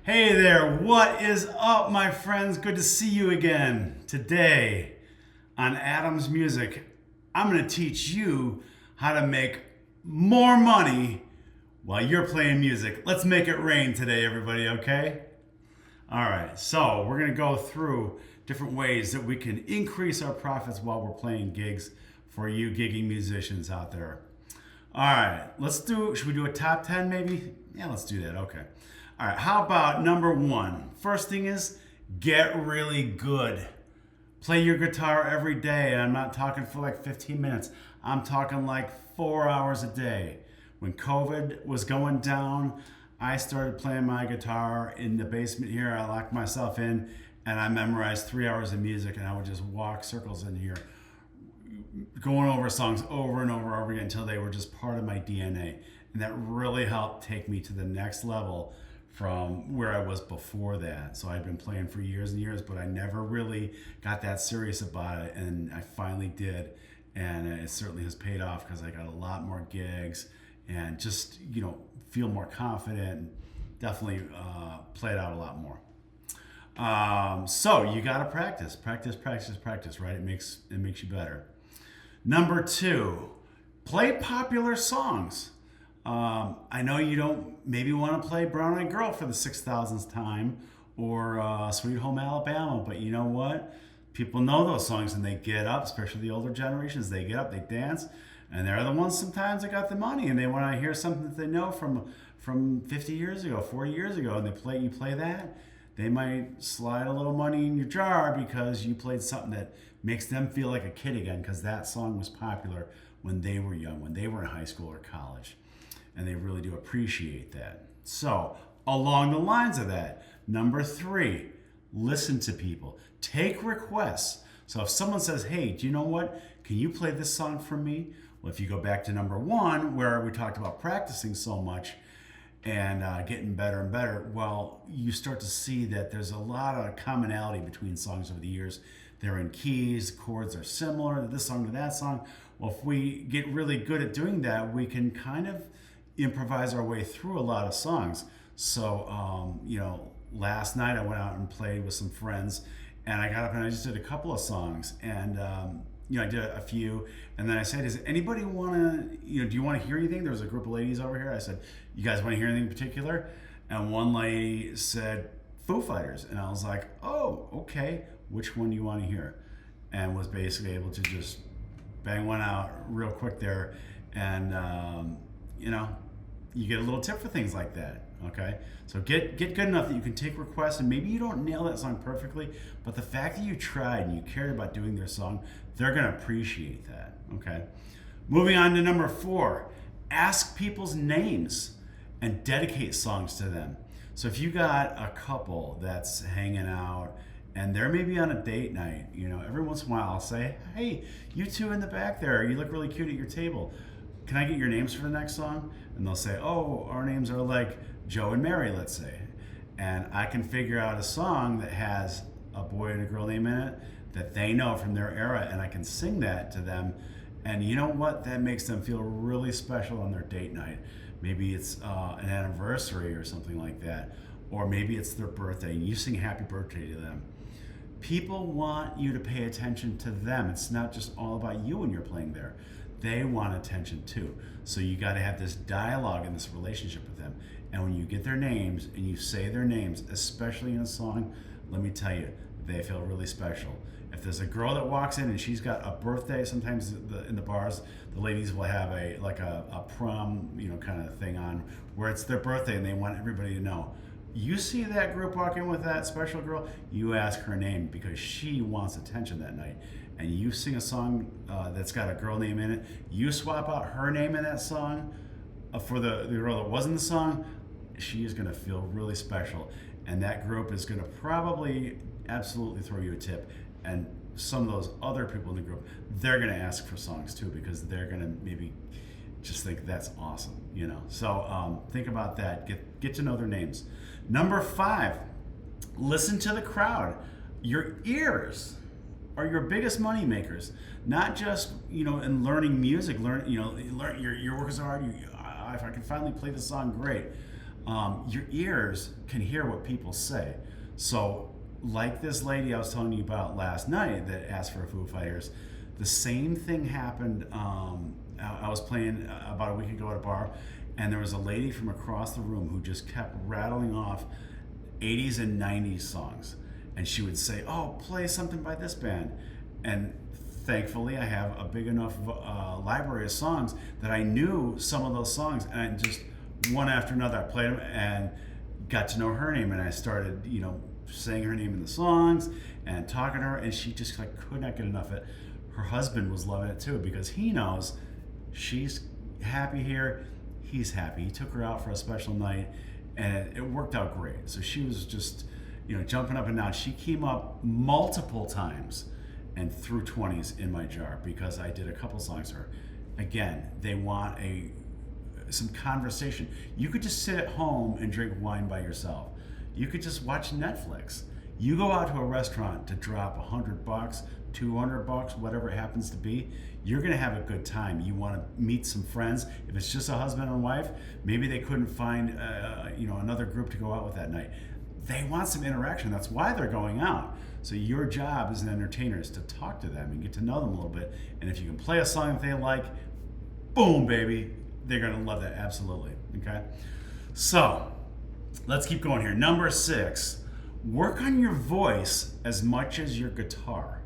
Hey there, what is up, my friends? Good to see you again. Today on Adam's Music, I'm going to teach you how to make more money while you're playing music. Let's make it rain today, everybody, okay? All right, so we're going to go through different ways that we can increase our profits while we're playing gigs for you gigging musicians out there. All right, should we do a top 10 maybe? Yeah, let's do that, okay. All right, how about number one? First thing is get really good. Play your guitar every day. And I'm not talking for like 15 minutes. I'm talking like 4 hours a day. When COVID was going down, I started playing my guitar in the basement here. I locked myself in and I memorized 3 hours of music, and I would just walk circles in here, going over songs over and over again until they were just part of my DNA. And that really helped take me to the next level from where I was before that. So I'd been playing for years and years, but I never really got that serious about it, and I finally did, and it certainly has paid off because I got a lot more gigs and just feel more confident and definitely play it out a lot more. So you got to practice, right? It makes you better. Number two, play popular songs. I know you don't maybe want to play Brown Eyed Girl for the 6,000th time or Sweet Home Alabama, but you know what? People know those songs and they get up, especially the older generations. They get up, they dance, and they're the ones sometimes that got the money and they want to hear something that they know from 50 years ago, 40 years ago, and you play that. They might slide a little money in your jar because you played something that makes them feel like a kid again, because that song was popular when they were young, when they were in high school or college. And they really do appreciate that. So, along the lines of that, number three, listen to people. Take requests. So if someone says, hey, do you know what? Can you play this song for me? Well, if you go back to number one, where we talked about practicing so much and getting better and better, well, you start to see that there's a lot of commonality between songs over the years. They're in keys, chords are similar, this song to that song. Well, if we get really good at doing that, we can kind of improvise our way through a lot of songs. So, last night I went out and played with some friends, and I got up and I just did a couple of songs, and I did a few, and then I said, does anybody want to, do you want to hear anything? There was a group of ladies over here. I said, you guys want to hear anything in particular? And one lady said, Foo Fighters, and I was like, oh, okay, which one do you want to hear? And was basically able to just bang one out real quick there, and you get a little tip for things like that, okay? So get good enough that you can take requests, and maybe you don't nail that song perfectly, but the fact that you tried and you cared about doing their song, they're gonna appreciate that, okay? Moving on to number four, ask people's names and dedicate songs to them. So if you got a couple that's hanging out and they're maybe on a date night, every once in a while I'll say, hey, you two in the back there, you look really cute at your table. Can I get your names for the next song? And they'll say, oh, our names are like Joe and Mary, let's say. And I can figure out a song that has a boy and a girl name in it that they know from their era, and I can sing that to them. And you know what? That makes them feel really special on their date night. Maybe it's an anniversary or something like that. Or maybe it's their birthday, and you sing happy birthday to them. People want you to pay attention to them. It's not just all about you when you're playing there. They want attention too. So you got to have this dialogue and this relationship with them. And when you get their names and you say their names, especially in a song, let me tell you, they feel really special. If there's a girl that walks in and she's got a birthday, sometimes in the bars, the ladies will have a prom, kind of thing on where it's their birthday and they want everybody to know. You see that group walk in with that special girl, you ask her name because she wants attention that night. And you sing a song that's got a girl name in it, you swap out her name in that song for the girl that was in the song, she is going to feel really special. And that group is going to probably absolutely throw you a tip. And some of those other people in the group, they're going to ask for songs too, because they're going to maybe just think that's awesome, So think about that. Get to know their names. Number five, listen to the crowd. Your ears are your biggest money makers. Not just in learning music. Learn your work is hard. If I can finally play the song, great. your ears can hear what people say. So, like this lady I was telling you about last night that asked for Foo Fighters, the same thing happened. I was playing about a week ago at a bar, and there was a lady from across the room who just kept rattling off 80s and 90s songs. And she would say, "Oh, play something by this band." And thankfully, I have a big enough library of songs that I knew some of those songs. And just one after another, I played them and got to know her name. And I started, saying her name in the songs and talking to her. And she just could not get enough of it. Her husband was loving it too, because he knows she's happy here. He's happy. He took her out for a special night, and it worked out great. So she was just, jumping up and down. She came up multiple times and threw 20s in my jar because I did a couple songs to her. Again, they want some conversation. You could just sit at home and drink wine by yourself. You could just watch Netflix. You go out to a restaurant to drop $100, $200, whatever it happens to be, you're gonna have a good time. You wanna meet some friends. If it's just a husband and wife, maybe they couldn't find another group to go out with that night. They want some interaction. That's why they're going out. So your job as an entertainer is to talk to them and get to know them a little bit. And if you can play a song that they like, boom, baby, they're gonna love that, absolutely, okay? So, let's keep going here. Number 6, work on your voice as much as your guitar.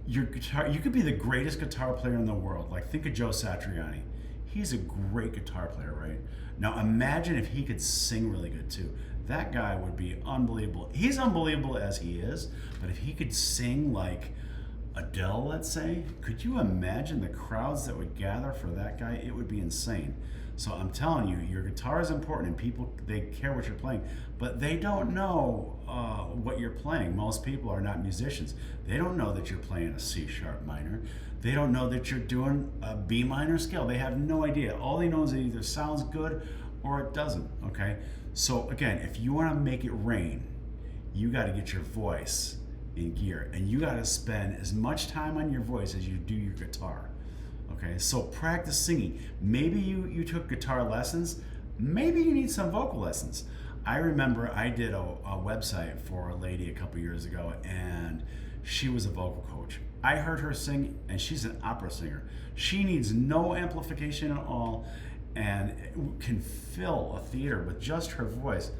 Your guitar, you could be the greatest guitar player in the world. Like, think of Joe Satriani. He's a great guitar player, right? Now imagine if he could sing really good too. That guy would be unbelievable. He's unbelievable as he is, but if he could sing like Adele, let's say, could you imagine the crowds that would gather for that guy? It would be insane. So I'm telling you, your guitar is important, and people, they care what you're playing, but they don't know what you're playing. Most people are not musicians. They don't know that you're playing a C sharp minor. They don't know that you're doing a B minor scale. They have no idea. All they know is it either sounds good or it doesn't, okay? So again, if you want to make it rain, you got to get your voice in gear, and you got to spend as much time on your voice as you do your guitar. Okay, so practice singing. Maybe you took guitar lessons. Maybe you need some vocal lessons. I remember I did a website for a lady a couple years ago, and she was a vocal coach. I heard her sing, and she's an opera singer. She needs no amplification at all and can fill a theater with just her voice.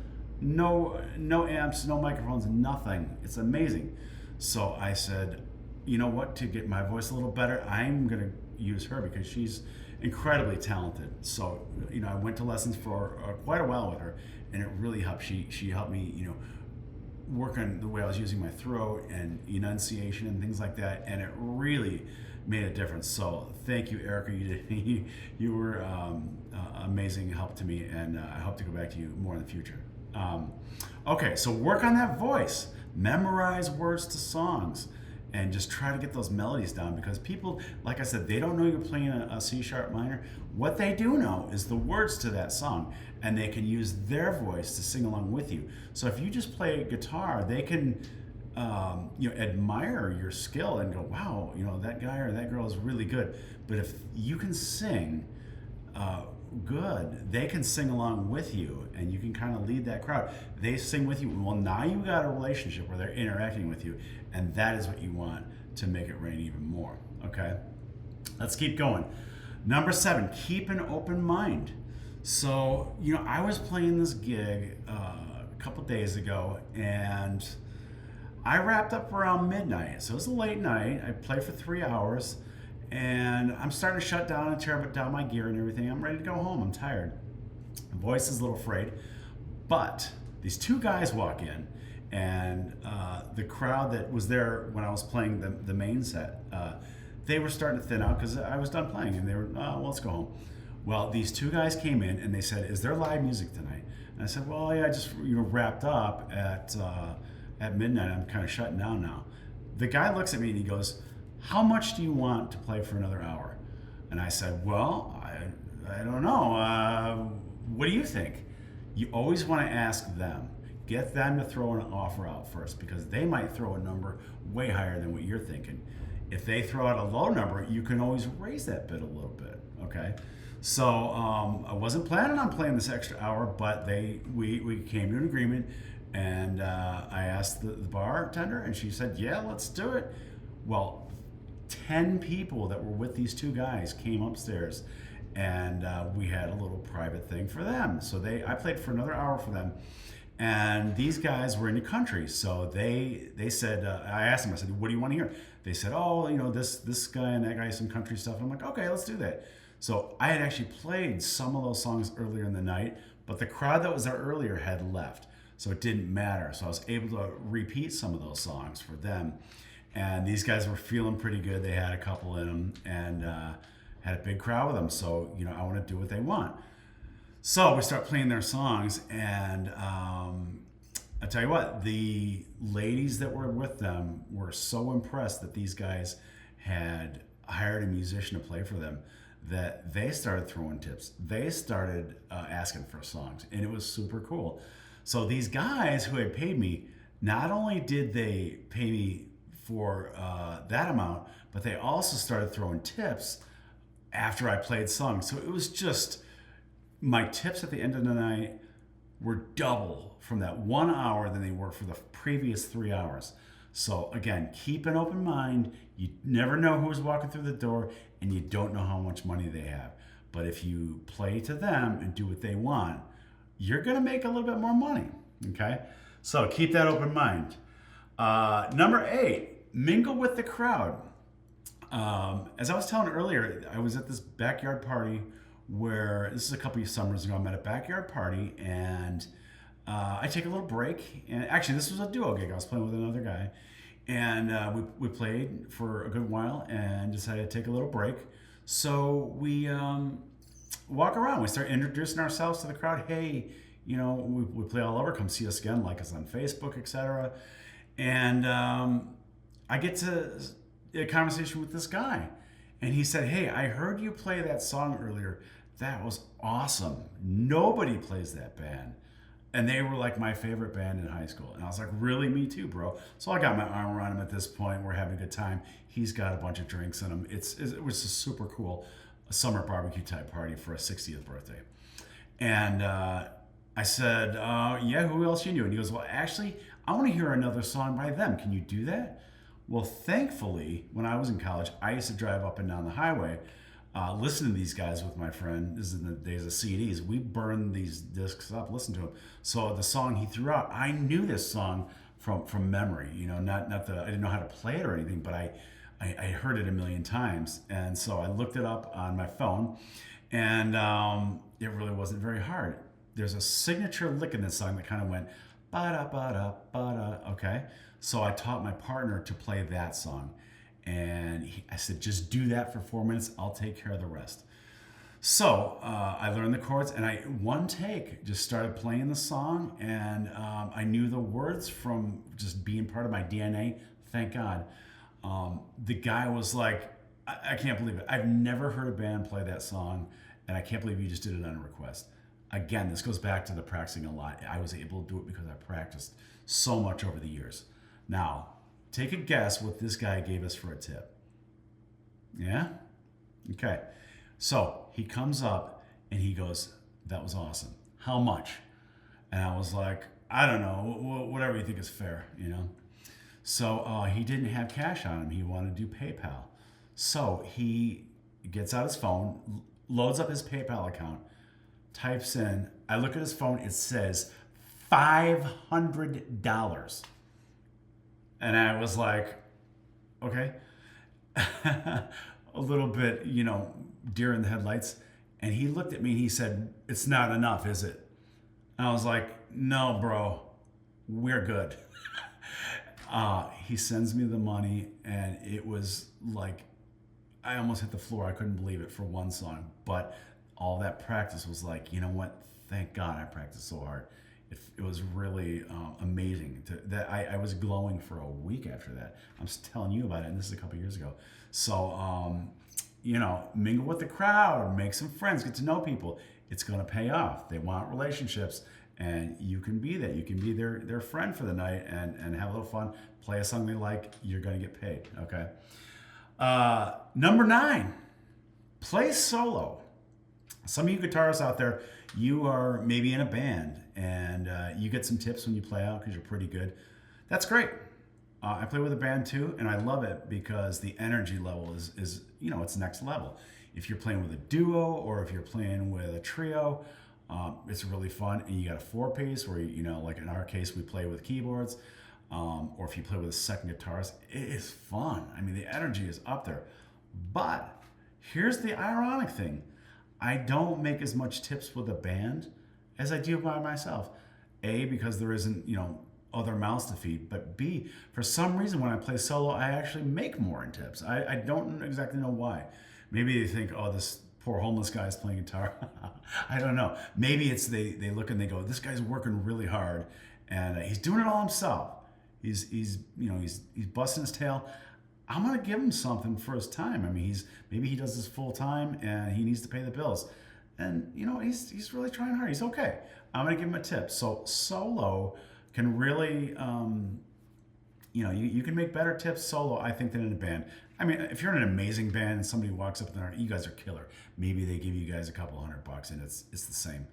No amps, no microphones, nothing. It's amazing. So I said, you know what, to get my voice a little better, I'm going to use her because she's incredibly talented. So, I went to lessons for quite a while with her, and it really helped. She helped me, work on the way I was using my throat and enunciation and things like that, and it really made a difference. So thank you, Erica. You were amazing help to me, and I hope to go back to you more in the future. Okay, so work on that voice. Memorize words to songs and just try to get those melodies down, because people, like I said, they don't know you're playing a C sharp minor. What they do know is the words to that song, and they can use their voice to sing along with you. So if you just play guitar, they can admire your skill and go, wow, that guy or that girl is really good. But if you can sing good, they can sing along with you, and you can kind of lead that crowd. They sing with you. Well, now you got a relationship where they're interacting with you, and that is what you want to make it rain even more. Okay, let's keep going. Number 7, keep an open mind. So I was playing this gig a couple days ago, and I wrapped up around midnight. So it was a late night. I played for 3 hours, and I'm starting to shut down and tear down my gear and everything. I'm ready to go home. I'm tired. My voice is a little frayed. But these 2 guys walk in, and the crowd that was there when I was playing the main set, they were starting to thin out because I was done playing, and they were, well, let's go home. Well, these 2 guys came in, and they said, is there live music tonight? And I said, well, yeah, I just wrapped up at midnight. I'm kind of shutting down now. The guy looks at me and he goes, how much do you want to play for another hour? And I said, well, I don't know. What do you think? You always want to ask them. Get them to throw an offer out first, because they might throw a number way higher than what you're thinking. If they throw out a low number, you can always raise that bid a little bit, okay? So I wasn't planning on playing this extra hour, but we came to an agreement, and I asked the bartender, and she said, "Yeah, let's do it." Well, 10 people that were with these two guys came upstairs, and we had a little private thing for them. So I played for another hour for them, and these guys were into country. So they said, I asked them, I said, "What do you want to hear?" They said, "Oh, this guy and that guy, some country stuff." And I'm like, "Okay, let's do that." So I had actually played some of those songs earlier in the night, but the crowd that was there earlier had left, so it didn't matter. So I was able to repeat some of those songs for them. And these guys were feeling pretty good. They had a couple in them, and had a big crowd with them. So, I want to do what they want. So we start playing their songs, and I tell you what, the ladies that were with them were so impressed that these guys had hired a musician to play for them that they started throwing tips. They started asking for songs, and it was super cool. So these guys who had paid me, not only did they pay me for that amount, but they also started throwing tips after I played songs. So it was just, my tips at the end of the night were double from that 1 hour than they were for the previous 3 hours. So again, keep an open mind. You never know who's walking through the door, and you don't know how much money they have. But if you play to them and do what they want, you're gonna make a little bit more money, okay? So keep that open mind. Number 8, mingle with the crowd. As I was telling earlier, I was at this backyard party where, this is a couple of summers ago, I'm at a backyard party, and I take a little break. And actually, this was a duo gig. I was playing with another guy, and we played for a good while and decided to take a little break. So we walk around. We start introducing ourselves to the crowd. Hey, we play all over. Come see us again. Like us on Facebook, etc. And I get to a conversation with this guy, and he said, "Hey, I heard you play that song earlier. That was awesome. Nobody plays that band." And they were like my favorite band in high school. And I was like, "Really? Me too, bro." So I got my arm around him at this point. We're having a good time. He's got a bunch of drinks in him. It was a super cool summer barbecue type party for a 60th birthday. And I said, "Yeah, who else you knew?" And he goes, "Well, actually, I want to hear another song by them. Can you do that?" Well, thankfully, when I was in college, I used to drive up and down the highway, listen to these guys with my friend. This is in the days of CDs. We burned these discs up, listen to them. So the song he threw out, I knew this song from memory. Not I didn't know how to play it or anything, but I heard it a million times. And so I looked it up on my phone, and it really wasn't very hard. There's a signature lick in this song that kind of went ba-da, ba-da, ba-da, okay? So I taught my partner to play that song. And I said, "Just do that for 4 minutes. I'll take care of the rest." So I learned the chords, and one take just started playing the song, and I knew the words from just being part of my DNA. Thank God. The guy was like, I can't believe it. I've never heard a band play that song, and I can't believe you just did it on a request. Again, this goes back to the practicing a lot. I was able to do it because I practiced so much over the years. Now, take a guess what this guy gave us for a tip. Yeah? Okay. So he comes up and he goes, "That was awesome. How much?" And I was like, "I don't know, whatever you think is fair, So he didn't have cash on him. He wanted to do PayPal. So he gets out his phone, loads up his PayPal account, types in, I look at his phone, it says $500. And I was like, okay. A little bit, deer in the headlights. And he looked at me and he said, "It's not enough, is it?" And I was like, "No, bro, we're good." He sends me the money, and it was like, I almost hit the floor. I couldn't believe it for one song. But all that practice was like, you know what? Thank God I practiced so hard. It was really amazing. I was glowing for a week after that. I'm just telling you about it, and this is a couple years ago. So, mingle with the crowd, make some friends, get to know people. It's going to pay off. They want relationships, and you can be that. You can be their friend for the night and have a little fun, play a song they like. You're going to get paid, okay? Number 9, play solo. Some of you guitarists out there, you are maybe in a band and you get some tips when you play out because you're pretty good. That's great. I play with a band too, and I love it because the energy level is it's next level. If you're playing with a duo or if you're playing with a trio, it's really fun. And you got a 4-piece where like in our case, we play with keyboards, or if you play with a second guitarist, it is fun. I mean, the energy is up there. But here's the ironic thing. I don't make as much tips with a band as I do by myself. A, because there isn't, other mouths to feed. But B, for some reason, when I play solo, I actually make more in tips. I don't exactly know why. Maybe they think, oh, this poor homeless guy is playing guitar. I don't know. Maybe it's they look and they go, this guy's working really hard, and he's doing it all himself. He's busting his tail. I'm gonna give him something for his time. I mean, maybe he does this full time and he needs to pay the bills, and he's really trying hard. He's okay. I'm gonna give him a tip. So solo can really, you can make better tips solo, I think, than in a band. I mean, if you're in an amazing band and somebody walks up there, you guys are killer. Maybe they give you guys a couple $100 and it's the same.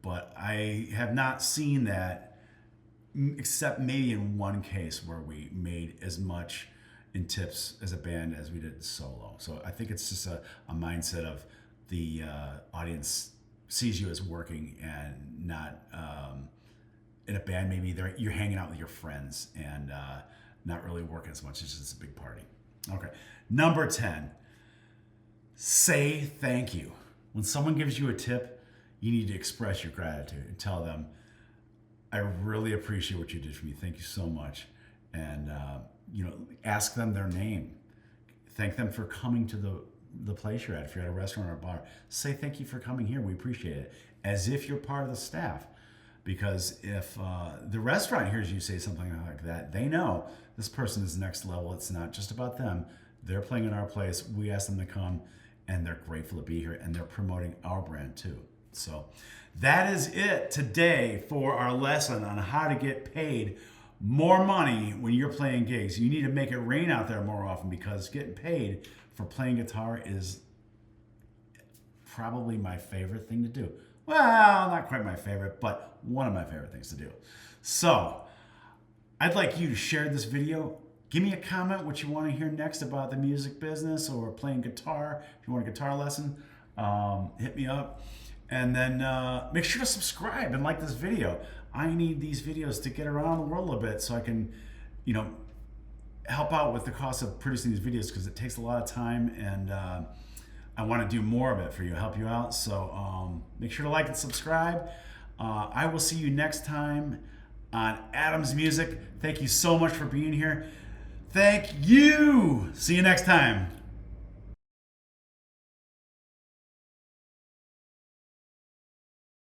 But I have not seen that, except maybe in one case where we made as much in tips as a band as we did solo. So I think it's just a mindset of the audience sees you as working and not in a band. Maybe you're hanging out with your friends and not really working as much. It's just a big party. Okay. Number 10, say thank you. When someone gives you a tip, you need to express your gratitude and tell them, I really appreciate what you did for me. Thank you so much. And ask them their name. Thank them for coming to the place you're at. If you're at a restaurant or a bar, say thank you for coming here. We appreciate it. As if you're part of the staff. Because if the restaurant hears you say something like that, they know this person is next level. It's not just about them. They're playing in our place. We ask them to come, and they're grateful to be here, and they're promoting our brand too. So that is it today for our lesson on how to get paid more money when you're playing gigs. You need to make it rain out there more often, because getting paid for playing guitar is probably my favorite thing to do. Well, not quite my favorite, but one of my favorite things to do. So I'd like you to share this video. Give me a comment what you want to hear next about the music business or playing guitar. If you want a guitar lesson, hit me up. And then make sure to subscribe and like this video. I need these videos to get around the world a little bit so I can, help out with the cost of producing these videos, because it takes a lot of time, and I want to do more of it for you, help you out. So make sure to like and subscribe. I will see you next time on Adam's Music. Thank you so much for being here. Thank you. See you next time.